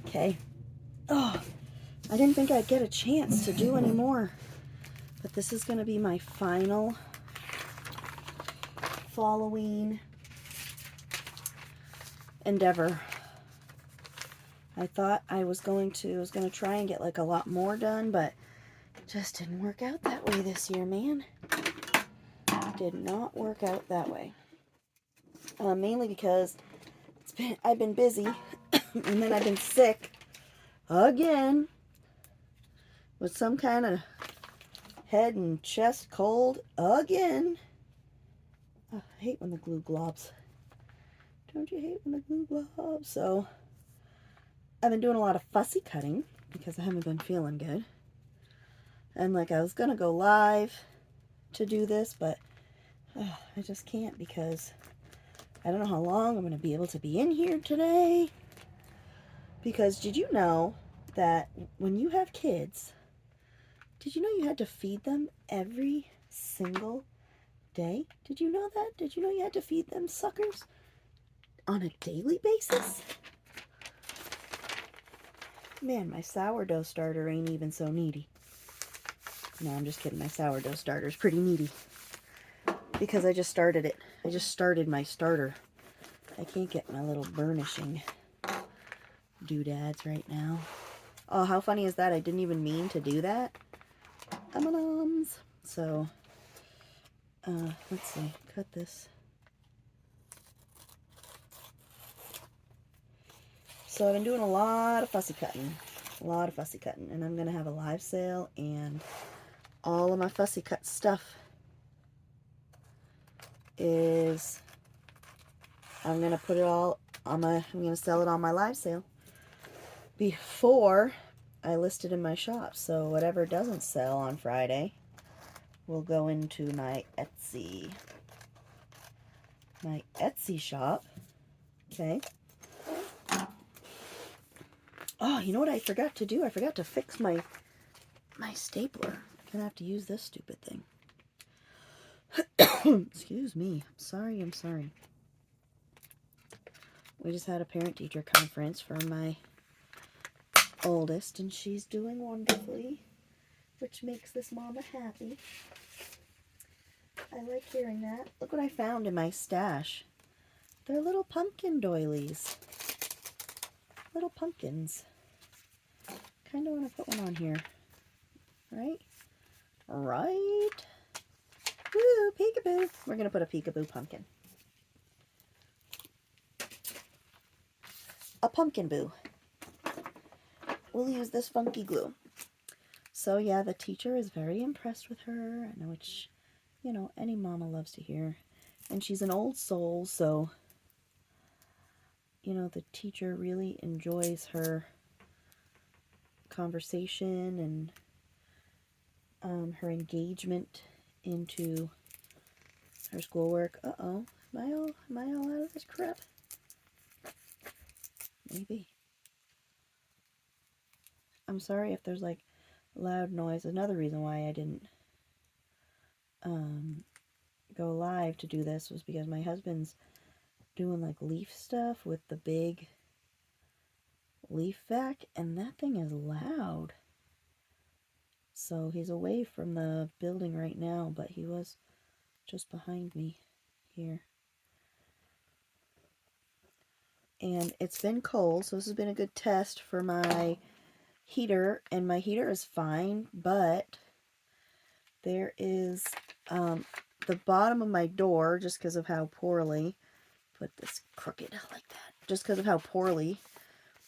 Okay. Oh, I didn't think I'd get a chance to do any more, but this is going to be my final Halloween endeavor. I thought I was going to try and get like a lot more done, but it just didn't work out that way this year, man. Did not work out that way. Mainly because I've been busy, and then I've been sick again with some kind of head and chest cold again. Oh, I hate when the glue globs. Don't you hate when the glue globs? So I've been doing a lot of fussy cutting because I haven't been feeling good. And like I was going to go live to do this, but I just can't because I don't know how long I'm going to be able to be in here today. Because did you know that when you have kids, did you know you had to feed them every single day? Did you know that? Did you know you had to feed them suckers on a daily basis? Man, my sourdough starter ain't even so needy. No, I'm just kidding. My sourdough starter is pretty needy. Because I just started it. I just started my starter. I can't get my little burnishing doodads right now. Oh, how funny is that? I didn't even mean to do that. M&Ms. So, let's see. Cut this. So I've been doing a lot of fussy cutting. And I'm going to have a live sale, and all of my fussy cut stuff is, I'm going to put it all on I'm going to sell it on my live sale before I list it in my shop. So whatever doesn't sell on Friday will go into my Etsy shop. Okay. Oh, you know what I forgot to do? I forgot to fix my stapler. I'm gonna have to use this stupid thing. Excuse me. I'm sorry. We just had a parent-teacher conference for my oldest, and she's doing wonderfully, which makes this mama happy. I like hearing that. Look what I found in my stash. They're little pumpkin doilies. Little pumpkins. Kind of want to put one on here. Right? Right? Woo, peekaboo. We're going to put a peekaboo pumpkin. A pumpkin boo. We'll use this funky glue. So yeah, the teacher is very impressed with her. I know, which, you know, any mama loves to hear. And she's an old soul, so, you know, the teacher really enjoys her conversation and her engagement into her schoolwork. Uh-oh. Am I all out of this crap? Maybe. I'm sorry if there's like loud noise. Another reason why I didn't go live to do this was because my husband's doing like leaf stuff with the big leaf vac, and that thing is loud. So he's away from the building right now, but he was just behind me here. And it's been cold, so this has been a good test for my heater, and my heater is fine, but there is the bottom of my door, just because of how poorly, put this crooked like that, just because of how poorly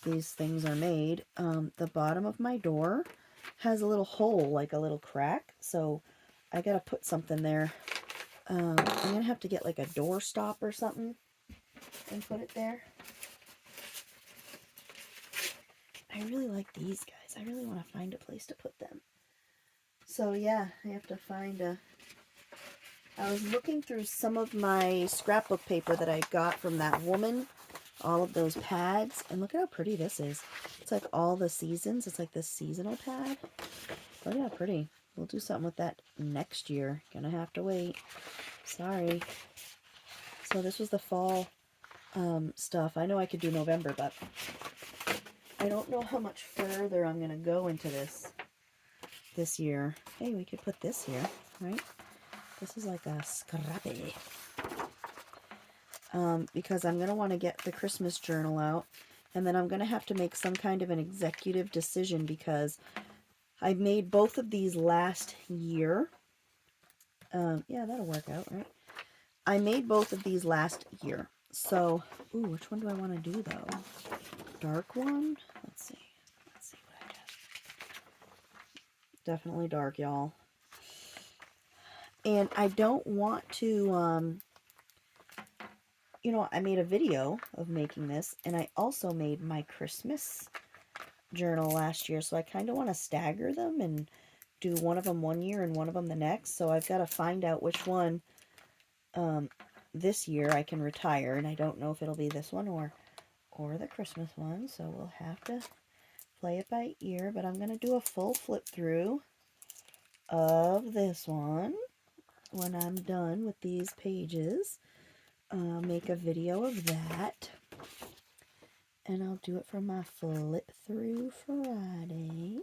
these things are made, the bottom of my door has a little hole, like a little crack, so I gotta put something there. I'm gonna have to get like a door stop or something and put it there. I really like these guys. I really want to find a place to put them. So yeah, I have to find a... I was looking through some of my scrapbook paper that I got from that woman, all of those pads, and look at how pretty this is. It's like all the seasons. It's like this seasonal pad. Look at how pretty. We'll do something with that next year. Gonna have to wait. Sorry. So this was the fall stuff. I know I could do November, but I don't know how much further I'm going to go into this year. Hey, we could put this here, right? This is like a scrappy. Because I'm going to want to get the Christmas journal out, and then I'm going to have to make some kind of an executive decision because I made both of these last year. Yeah, that'll work out, right? I made both of these last year. So, ooh, which one do I want to do, though? Dark one? Let's see. Let's see what I have. Definitely dark, y'all. And I don't want to, you know, I made a video of making this, and I also made my Christmas journal last year, so I kind of want to stagger them and do one of them one year and one of them the next. So I've got to find out which one this year I can retire, and I don't know if it'll be this one or the Christmas one, so we'll have to play it by ear. But I'm going to do a full flip through of this one when I'm done with these pages. Make a video of that, and I'll do it for my flip through Friday.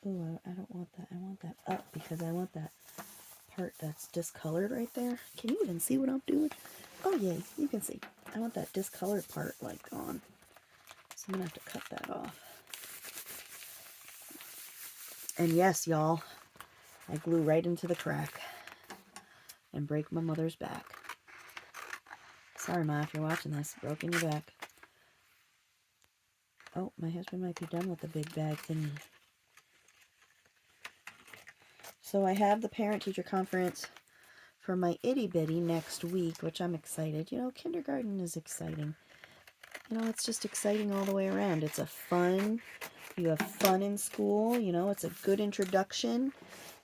Oh, I don't want that. I want that up because I want that part that's discolored right there. Can you even see what I'm doing? Oh, yay, you can see. I want that discolored part, like, gone. So I'm going to have to cut that off. And yes, y'all, I glue right into the crack and break my mother's back. Sorry, Ma, if you're watching this. Broken your back. Oh, my husband might be done with the big bag thingy. So I have the parent-teacher conference for my itty-bitty next week, which I'm excited. You know, kindergarten is exciting. You know, it's just exciting all the way around. It's a fun, you have fun in school, you know, it's a good introduction.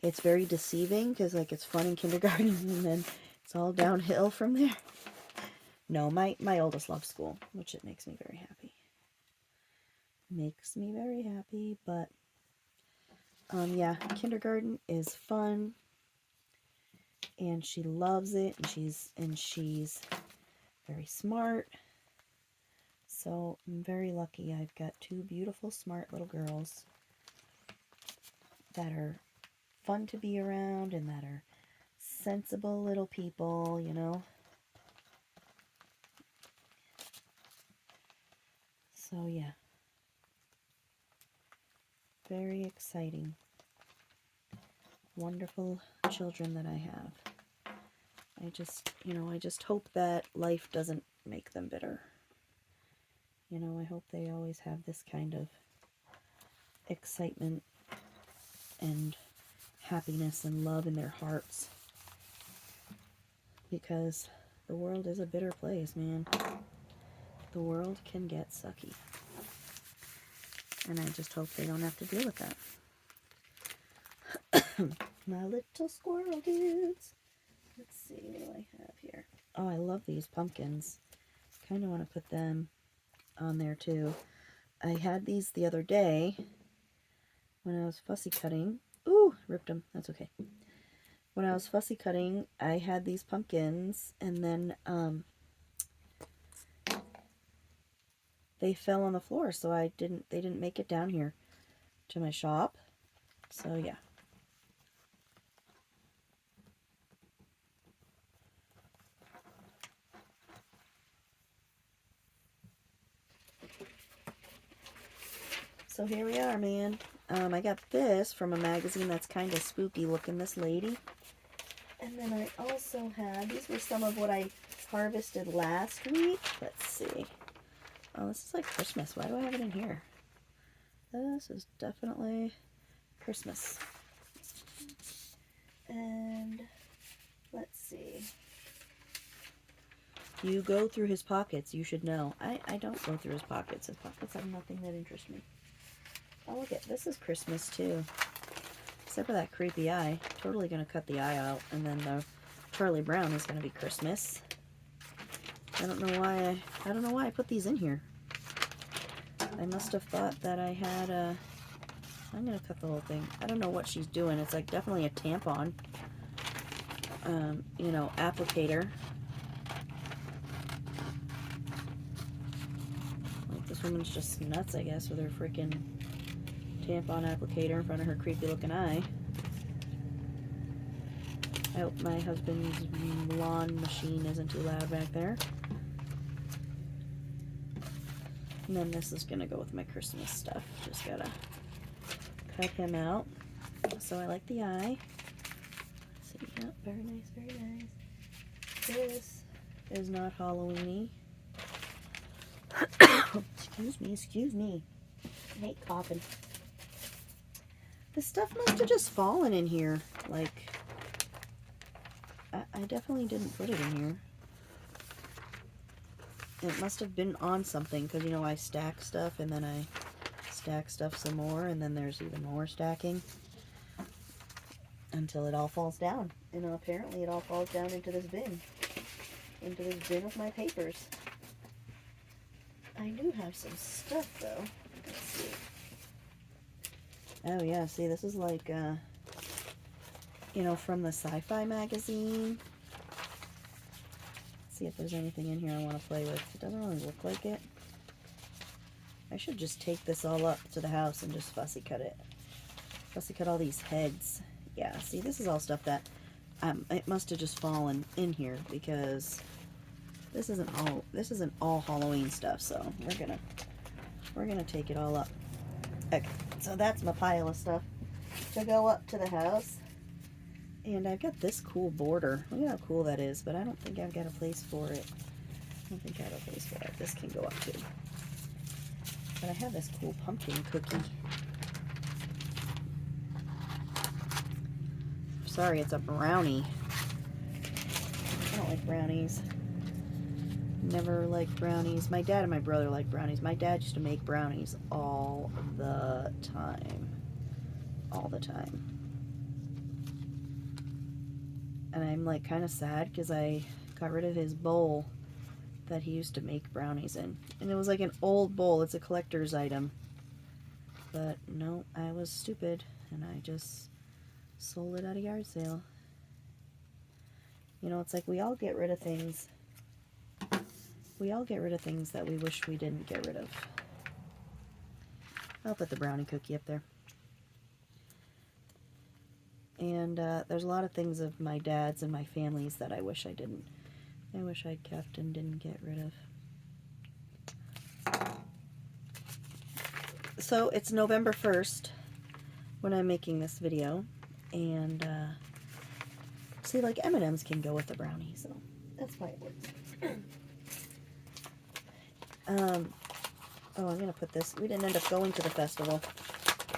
It's very deceiving because, like, it's fun in kindergarten and then it's all downhill from there. No, my oldest loves school, which it makes me very happy. Makes me very happy, but yeah, kindergarten is fun, and she loves it, and she's very smart. So I'm very lucky. I've got two beautiful, smart little girls that are fun to be around and that are sensible little people, you know. So yeah. Very exciting. Wonderful children that I have. I just, you know, I just hope that life doesn't make them bitter. You know, I hope they always have this kind of excitement and happiness and love in their hearts. Because the world is a bitter place, man. The world can get sucky. And I just hope they don't have to deal with that. My little squirrel dudes. Let's see, what do I have here? Oh, I love these pumpkins. Kind of want to put them on there too. I had these the other day when I was fussy cutting. Ooh, ripped them. That's okay. When I was fussy cutting, I had these pumpkins, and then they fell on the floor, so they didn't make it down here to my shop. So yeah. So here we are, man. I got this from a magazine that's kind of spooky looking, this lady. And then I also had, these were some of what I harvested last week. Let's see. Oh, this is like Christmas. Why do I have it in here? This is definitely Christmas. And let's see. You go through his pockets, you should know. I don't go through his pockets. His pockets have nothing that interests me. Oh, look at this is Christmas too. Except for that creepy eye. Totally gonna cut the eye out, and then the Charlie Brown is gonna be Christmas. I don't know why I put these in here. I must have thought that I had a... I'm gonna cut the whole thing. I don't know what she's doing. It's like definitely a tampon, you know, applicator. This woman's just nuts, I guess, with her freaking tampon applicator in front of her creepy looking eye. I hope my husband's lawn machine isn't too loud back there. And then this is gonna go with my Christmas stuff. Just gotta cut him out. So I like the eye. Let's see, yeah, very nice, very nice. This is not Halloween-y. Excuse me. I hate coughing. This stuff must have just fallen in here. Like, I definitely didn't put it in here. It must have been on something, because, you know, I stack stuff, and then I stack stuff some more, and then there's even more stacking. Until it all falls down. And apparently it all falls down into this bin. Into this bin of my papers. I do have some stuff, though. Let's see. Oh, yeah, see, this is like, you know, from the sci-fi magazine. Let's see if there's anything in here I want to play with. It doesn't really look like it. I should just take this all up to the house and just fussy cut it. Fussy cut all these heads. Yeah, see, this is all stuff that it must have just fallen in here, because this isn't all Halloween stuff. So we're gonna take it all up. Okay, so that's my pile of stuff to go up to the house. And I've got this cool border. Look at how cool that is, but I don't think I've got a place for it. I don't think I have a place for it. This can go up too. But I have this cool pumpkin cookie. Sorry, it's a brownie. I don't like brownies. Never liked brownies. My dad and my brother like brownies. My dad used to make brownies all the time. All the time. And I'm like kind of sad because I got rid of his bowl that he used to make brownies in. And it was like an old bowl. It's a collector's item. But no, I was stupid and I just sold it at a yard sale. You know, it's like we all get rid of things. We all get rid of things that we wish we didn't get rid of. I'll put the brownie cookie up there. And there's a lot of things of my dad's and my family's that I wish I didn't. I wish I'd kept and didn't get rid of. So it's November 1st when I'm making this video. And see, like M&M's can go with the brownie, so that's why it works. Oh, I'm gonna put this. We didn't end up going to the festival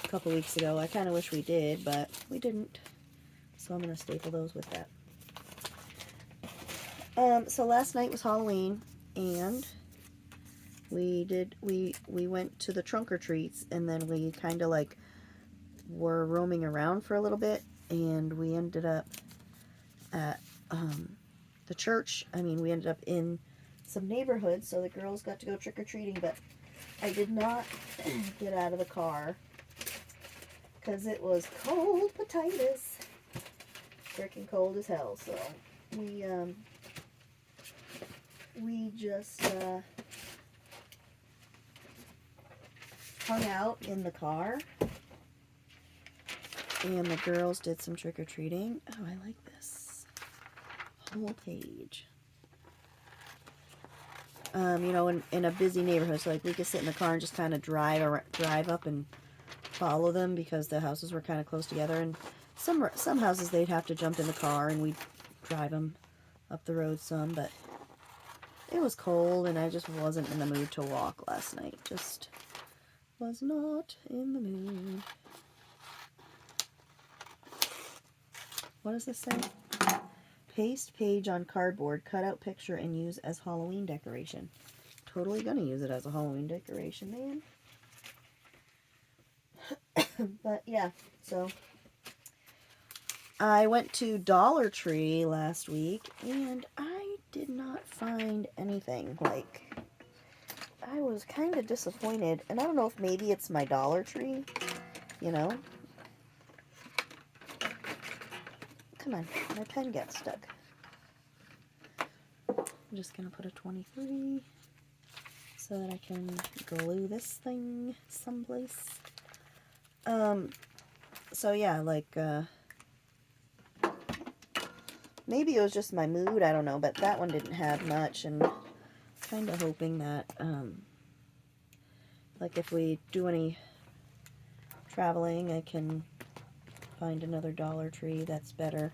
a couple weeks ago. I kind of wish we did, but we didn't. So I'm gonna staple those with that. So last night was Halloween, and we went to the trunk or treats, and then we kind of like were roaming around for a little bit, and we ended up at the church. I mean, we ended up in some neighborhoods, so the girls got to go trick-or-treating, but I did not get out of the car because it was cold potatoes. Freaking cold as hell, so we just hung out in the car, and the girls did some trick-or-treating. Oh, I like this whole page. You know, in a busy neighborhood, so like we could sit in the car and just kind of drive up and follow them, because the houses were kind of close together, and some houses they'd have to jump in the car and we'd drive them up the road some, but it was cold and I just wasn't in the mood to walk last night. Just was not in the mood. What does this say? Paste page on cardboard, cut out picture, and use as Halloween decoration. Totally gonna use it as a Halloween decoration, man. But yeah, so I went to Dollar Tree last week, and I did not find anything. Like, I was kind of disappointed, and I don't know if maybe it's my Dollar Tree, you know. Come on, my pen got stuck. I'm just going to put a 23. so that I can glue this thing someplace. So yeah, like, maybe it was just my mood, I don't know, but that one didn't have much, and kind of hoping that, like, if we do any traveling, I can find another Dollar Tree that's better.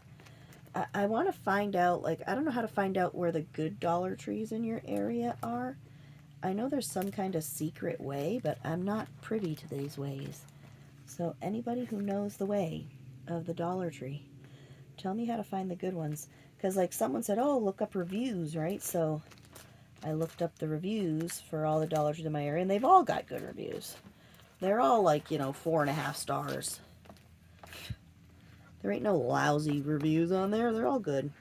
I want to find out, like, I don't know how to find out where the good Dollar Trees in your area are. I know there's some kind of secret way, but I'm not privy to these ways. So anybody who knows the way of the Dollar Tree, tell me how to find the good ones. Because, like, someone said, oh, look up reviews, right? So I looked up the reviews for all the Dollar Trees in my area, and they've all got good reviews. They're all, like, you know, 4.5 stars. There ain't no lousy reviews on there. They're all good.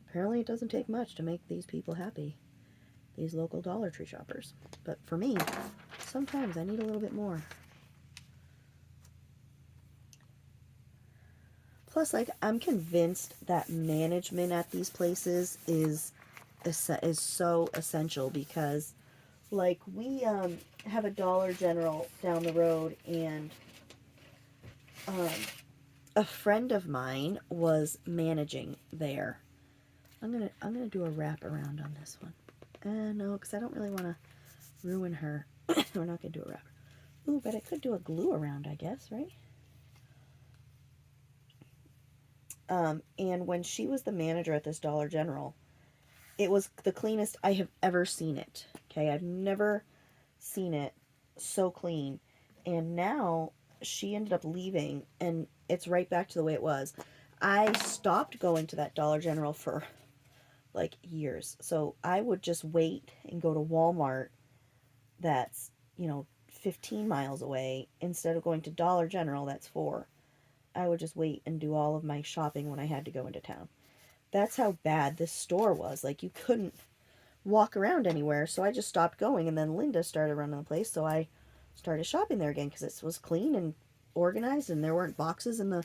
Apparently it doesn't take much to make these people happy. These local Dollar Tree shoppers. But for me, sometimes I need a little bit more. Plus, like, I'm convinced that management at these places is so essential, because, like, we have a Dollar General down the road, and a friend of mine was managing there. I'm gonna do a wrap around on this one. No, because I don't really want to ruin her. We're not gonna do a wrap. Ooh, but I could do a glue around, I guess, right? And when she was the manager at this Dollar General, it was the cleanest I have ever seen it. Okay, I've never seen it so clean. And now she ended up leaving, and it's right back to the way it was. I stopped going to that Dollar General for like years. So I would just wait and go to Walmart that's, you know, 15 miles away instead of going to Dollar General that's 4. I would just wait and do all of my shopping when I had to go into town. That's how bad this store was. Like, you couldn't walk around anywhere, so I just stopped going, and then Linda started running the place, so I started shopping there again because it was clean and organized, and there weren't boxes in the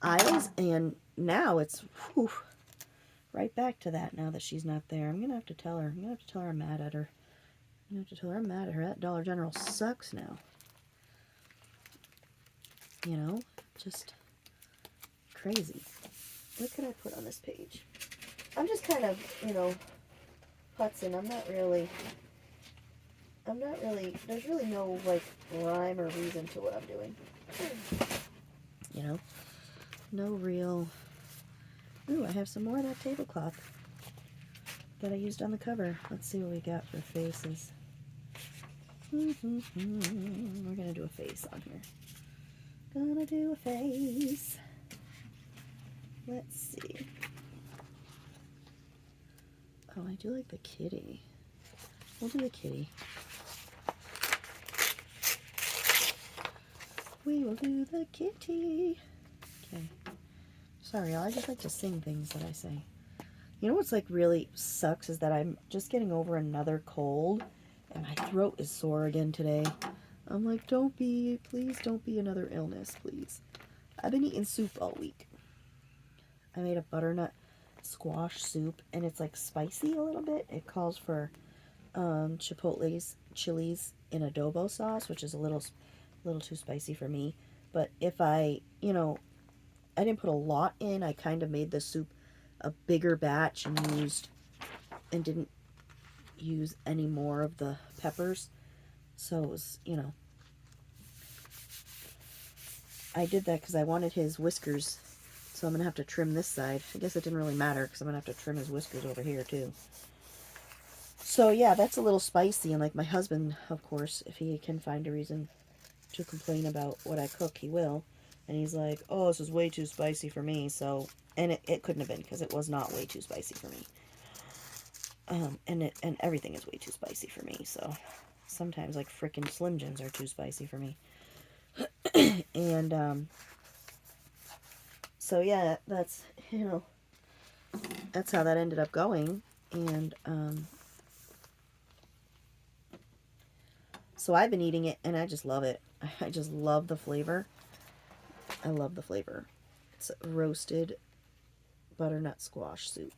aisles, and now it's right back to that now that she's not there. I'm going to have to tell her. I'm going to have to tell her I'm mad at her. I'm going to have to tell her I'm mad at her. That Dollar General sucks now. You know, just crazy. What could I put on this page? I'm just kind of, you know, putzing. I'm not really, there's really no, like, rhyme or reason to what I'm doing. You know, no real. Ooh, I have some more of that tablecloth that I used on the cover. Let's see what we got for faces. We're going to do a face on here. Gonna do a face. Let's see. Oh, I do like the kitty. We'll do the kitty. We will do the kitty. Okay. Sorry, y'all. I just like to sing things that I say. You know what's like really sucks is that I'm just getting over another cold, and my throat is sore again today. I'm like, please don't be another illness, please. I've been eating soup all week. I made a butternut squash soup, and it's like spicy a little bit. It calls for chipotles, chilies in adobo sauce, which is a little too spicy for me. But if I, you know, I didn't put a lot in. I kind of made the soup a bigger batch and didn't use any more of the peppers. So it was, you know, I did that because I wanted his whiskers. So I'm going to have to trim this side. I guess it didn't really matter because I'm going to have to trim his whiskers over here too. So yeah, that's a little spicy. And like my husband, of course, if he can find a reason to complain about what I cook, he will. And he's like, oh, this is way too spicy for me. So, and it couldn't have been, because it was not way too spicy for me. And everything is way too spicy for me. So sometimes like frickin' Slim Jims are too spicy for me. And so yeah, that's, you know, that's how that ended up going. And so I've been eating it, and I just love it. I just love the flavor. I love the flavor. It's roasted butternut squash soup.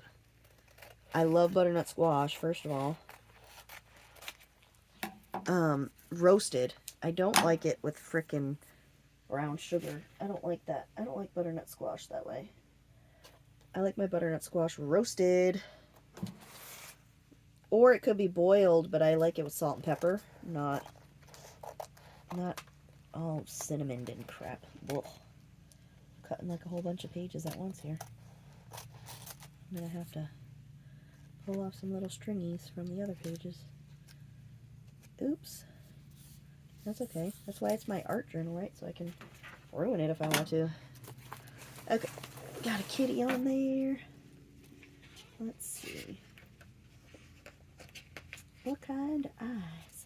I love butternut squash, first of all. Roasted. I don't like it with frickin' brown sugar. I don't like that. I don't like butternut squash that way. I like my butternut squash roasted. Or it could be boiled, but I like it with salt and pepper. Not all cinnamoned and crap. Ugh. Cutting like a whole bunch of pages at once here. I'm gonna have to pull off some little stringies from the other pages. Oops. That's okay. That's why it's my art journal, right? So I can ruin it if I want to. Okay. Got a kitty on there. Let's see. What kind of eyes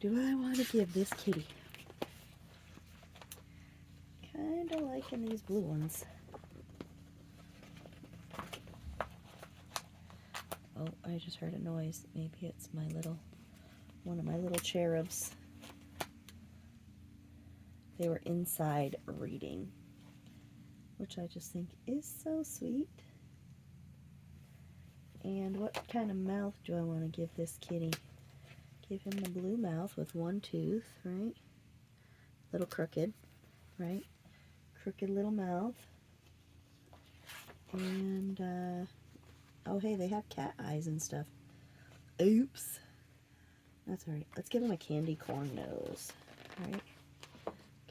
do I want to give this kitty? Kind of liking these blue ones. Oh, I just heard a noise. Maybe it's my little, one of my little cherubs. They were inside reading, which I just think is so sweet. And what kind of mouth do I want to give this kitty? Give him the blue mouth with one tooth, right? Little crooked, right? Crooked little mouth. And, oh hey, they have cat eyes and stuff. Oops. That's alright. Let's give him a candy corn nose, right?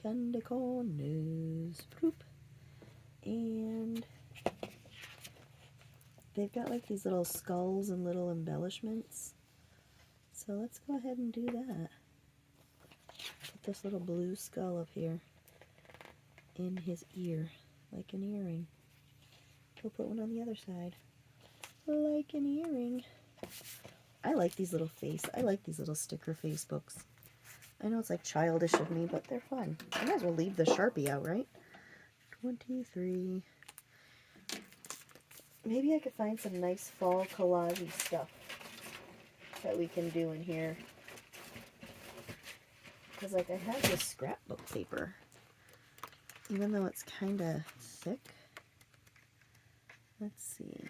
Candy corn nose. Boop. And they've got like these little skulls and little embellishments. So let's go ahead and do that. Put this little blue skull up here in his ear, like an earring. We'll put one on the other side, like an earring. I like these little I like these little sticker face books. I know it's like childish of me, but they're fun. I might as well leave the Sharpie out, right? 23. Maybe I could find some nice fall collage stuff that we can do in here. Because, like, I have this scrapbook paper. Even though it's kind of thick. Let's see.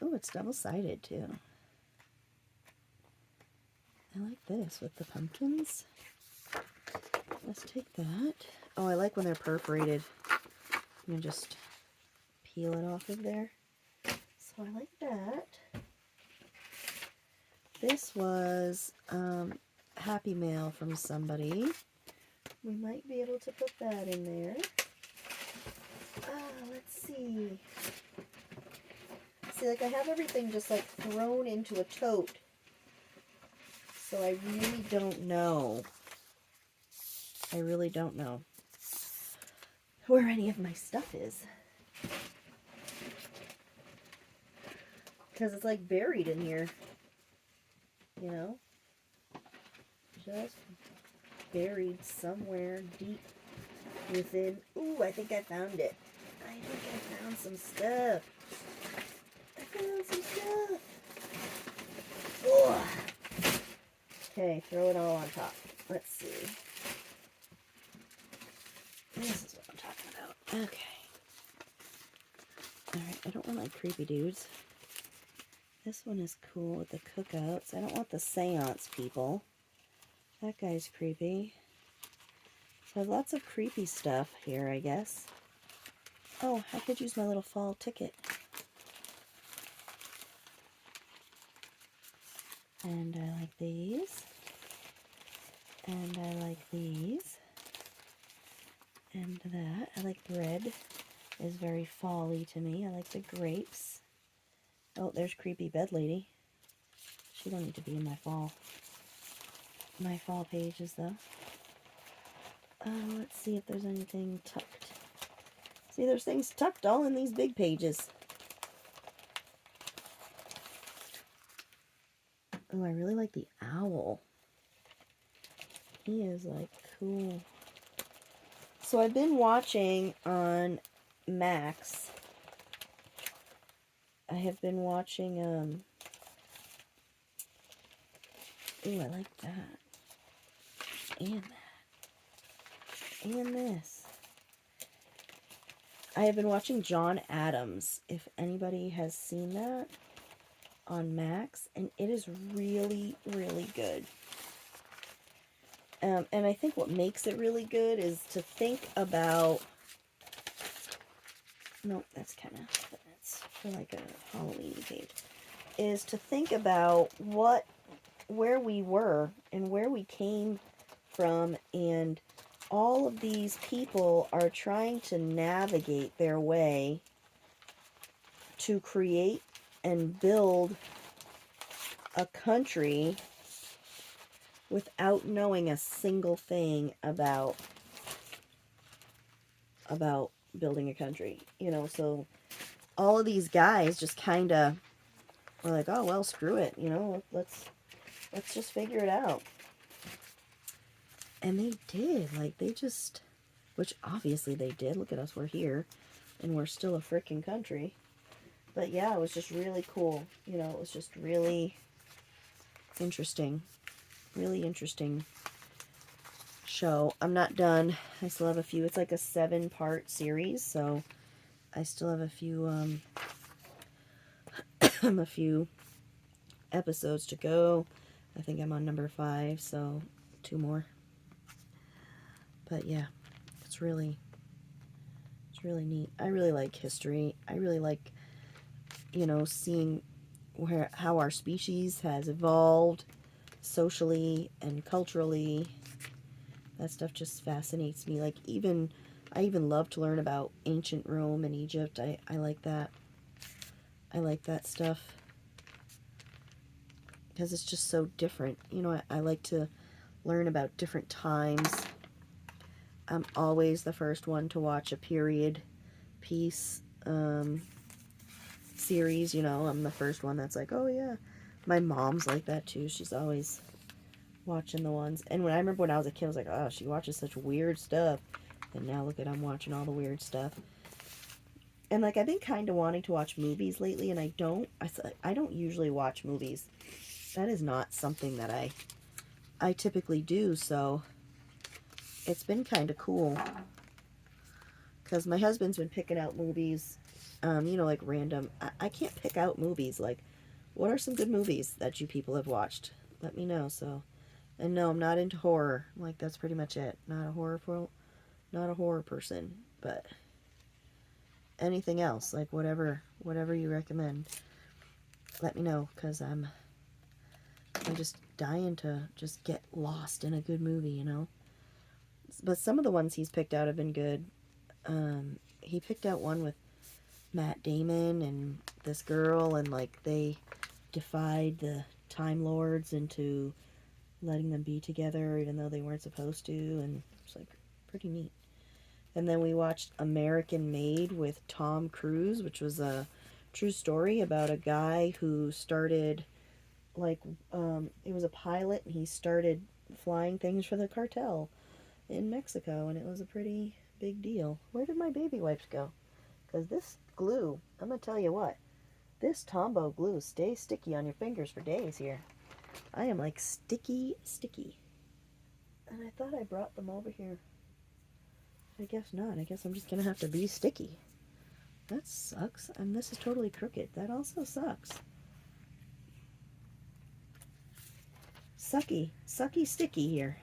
Oh, it's double-sided, too. I like this with the pumpkins. Let's take that. Oh, I like when they're perforated. You can just peel it off of there. So I like that. This was Happy Mail from somebody. We might be able to put that in there. Let's see. See, like I have everything just like thrown into a tote. So I really don't know. I really don't know where any of my stuff is. Because it's like buried in here. You know? Just buried somewhere deep within. Ooh, I think I found it. I think I found some stuff. I found some stuff. Oh. Okay, throw it all on top. Let's see. This is what I'm talking about. Okay. Alright, I don't want like creepy dudes. This one is cool with the cookouts. I don't want the seance people. That guy's creepy. So I have lots of creepy stuff here, I guess. Oh, I could use my little fall ticket. And I like these. And I like these. And that. I like red. Is very fall-y to me. I like the grapes. Oh, there's creepy bed lady. She don't need to be in my fall pages though. Let's see if there's anything tucked. See, there's things tucked all in these big pages. Oh, I really like the owl. He is like cool. So I've been watching on Max. I have been watching, ooh, I like that. And that. And this. I have been watching John Adams, if anybody has seen that, on Max, and it is really, really good. And I think what makes it really good is to think about... No, that's kind of... That's for like a Halloween page. Is to think about where we were and where we came from, and all of these people are trying to navigate their way to create and build a country without knowing a single thing about building a country. You know, so all of these guys just kind of were like, oh, well, screw it, you know, let's just figure it out. And they did, like, they just, which obviously they did. Look at us, we're here, and we're still a freaking country. But yeah, it was just really cool. You know, it was just really interesting. Really interesting show. I'm not done. I still have a few. It's like a 7-part series, so I still have a few, a few episodes to go. I think I'm on number 5, so 2 more. But yeah, it's really neat. I really like history. I really like, you know, seeing how our species has evolved socially and culturally. That stuff just fascinates me. Like, I even love to learn about ancient Rome and Egypt. I like that. I like that stuff because it's just so different. You know, I like to learn about different times. I'm always the first one to watch a period piece series. You know, I'm the first one that's like, oh yeah. My mom's like that too. She's always watching the ones. And I remember when I was a kid, I was like, oh, she watches such weird stuff. And now look at, I'm watching all the weird stuff. And like, I've been kind of wanting to watch movies lately, and I don't usually watch movies. That is not something that I typically do, so it's been kind of cool. Because my husband's been picking out movies, you know, like random. I can't pick out movies. Like, what are some good movies that you people have watched? Let me know. So, and no, I'm not into horror. Like, that's pretty much it. Not a horror person, but anything else, like whatever you recommend, let me know, because I'm just dying to just get lost in a good movie, you know. But some of the ones he's picked out have been good. He picked out one with Matt Damon and this girl, and like they defied the Time Lords into letting them be together even though they weren't supposed to, and it's like pretty neat. And then we watched American Made with Tom Cruise, which was a true story about a guy who started, like, it was a pilot, and he started flying things for the cartel in Mexico, and it was a pretty big deal. Where did my baby wipes go? Because this glue, I'm going to tell you what, this Tombow glue stays sticky on your fingers for days here. I am like sticky. And I thought I brought them over here. I guess not. I guess I'm just going to have to be sticky. That sucks. And this is totally crooked. That also sucks. Sucky, sticky here.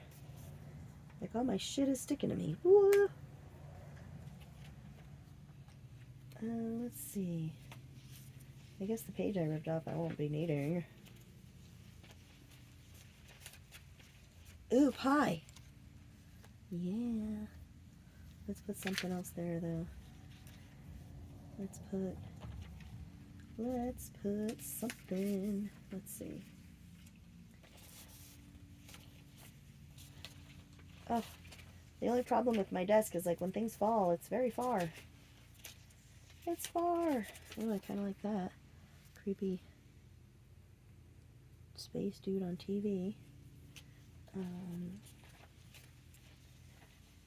Like all my shit is sticking to me. Woo! Let's see. I guess the page I ripped off I won't be needing. Ooh, pie. Yeah. Let's put something else there, though. Let's put something. Let's see. Oh, the only problem with my desk is, like, when things fall, it's very far. It's far. Oh, I kind of like that. Creepy space dude on TV.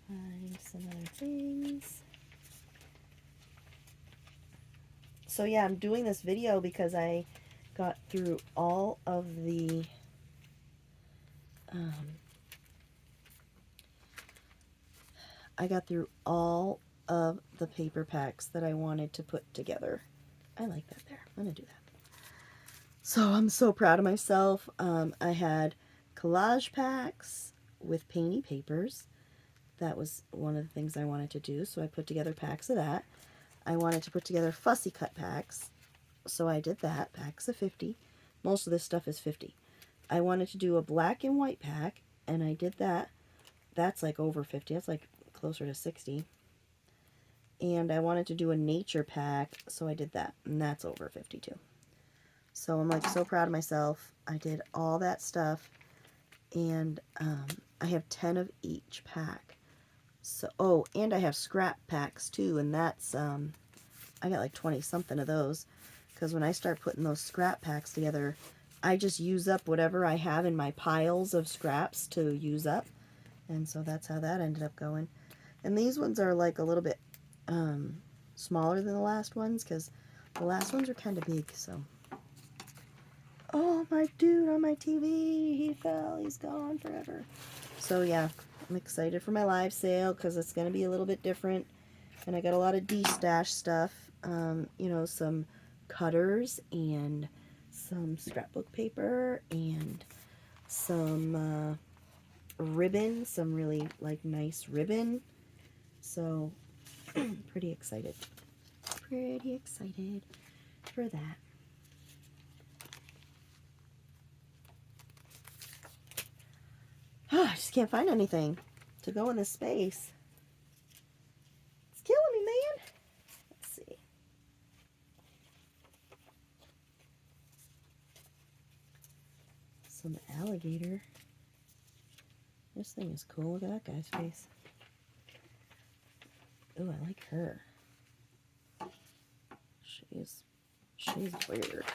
Find some other things. So yeah, I'm doing this video because I got through all of the of the paper packs that I wanted to put together. I like that there. I'm going to do that. So I'm so proud of myself. I had collage packs with painty papers. That was one of the things I wanted to do, so I put together packs of that. I wanted to put together fussy cut packs, so I did that, packs of 50. Most of this stuff is 50. I wanted to do a black and white pack, and I did that. That's like over 50. That's like closer to 60. And I wanted to do a nature pack, so I did that, and that's over 50 too. So I'm like so proud of myself. I did all that stuff, and I have 10 of each pack. So, oh, and I have scrap packs too, and that's, I got like 20 something of those, because when I start putting those scrap packs together, I just use up whatever I have in my piles of scraps to use up, and so that's how that ended up going. And these ones are like a little bit smaller than the last ones, because the last ones are kind of big, so. Oh, my dude on my TV, he fell, he's gone forever. So yeah, I'm excited for my live sale because it's going to be a little bit different. And I got a lot of de-stash stuff, you know, some cutters and some scrapbook paper and some ribbon, some really like nice ribbon. So pretty excited for that. I just can't find anything to go in this space. It's killing me, man. Let's see. Some alligator. This thing is cool. Look at that guy's face. Ooh, I like her. She's weird.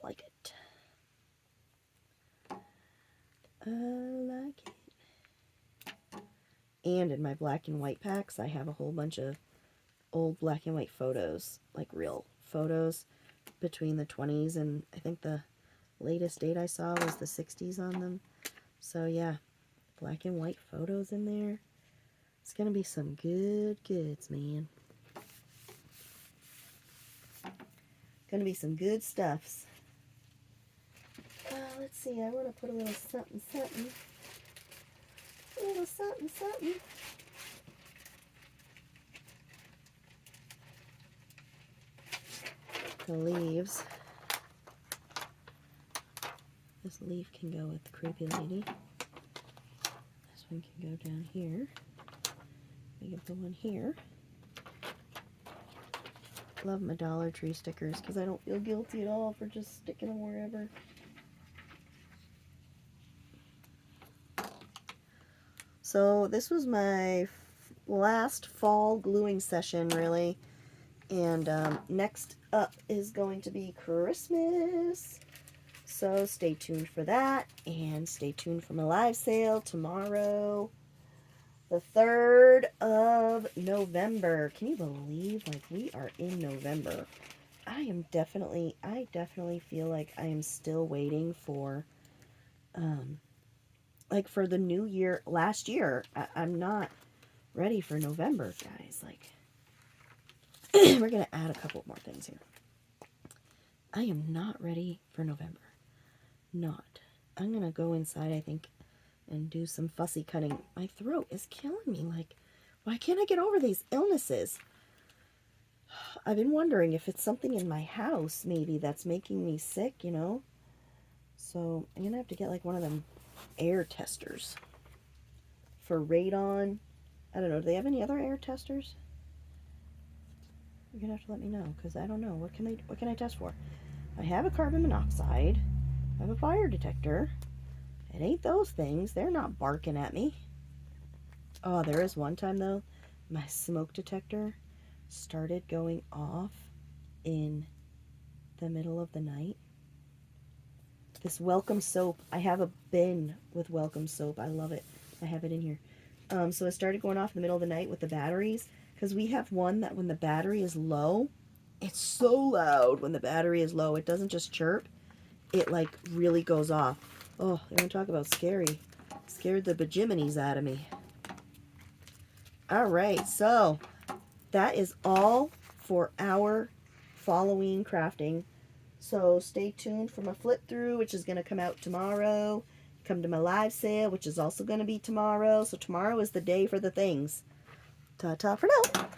Like it. I like it. And in my black and white packs, I have a whole bunch of old black and white photos, like real photos between the 20s and I think the latest date I saw was the 60s on them. So yeah, black and white photos in there. It's going to be some good goods, man. Going to be some good stuffs. Let's see, I want to put a little something, something. A little something, something. The leaves. This leaf can go with the creepy lady. This one can go down here. We can put one here. Love my Dollar Tree stickers because I don't feel guilty at all for just sticking them wherever. So this was my last fall gluing session, really. And next up is going to be Christmas. So stay tuned for that. And stay tuned for my live sale tomorrow, the 3rd of November. Can you believe, like, we are in November? I definitely feel like I am still waiting for, like, for the new year. Last year, I'm not ready for November, guys. Like, we're going to add a couple more things here. I am not ready for November. Not. I'm going to go inside, I think, and do some fussy cutting. My throat is killing me. Like, why can't I get over these illnesses? I've been wondering if it's something in my house, maybe, that's making me sick, you know? So, I'm going to have to get, like, one of them air testers for radon. I don't know. Do they have any other air testers? You're going to have to let me know, because I don't know. What can I test for? I have a carbon monoxide. I have a fire detector. It ain't those things. They're not barking at me. Oh, there is one time, though, my smoke detector started going off in the middle of the night. This Welcome soap. I have a bin with Welcome soap. I love it. I have it in here. So it started going off in the middle of the night with the batteries, because we have one that when the battery is low, it's so loud when the battery is low. It doesn't just chirp. It, like, really goes off. Oh, you want to talk about scary. Scared the bejiminies out of me. All right, so that is all for our Halloween crafting. So stay tuned for my flip through, which is going to come out tomorrow. Come to my live sale, which is also going to be tomorrow. So tomorrow is the day for the things. Ta-ta for now.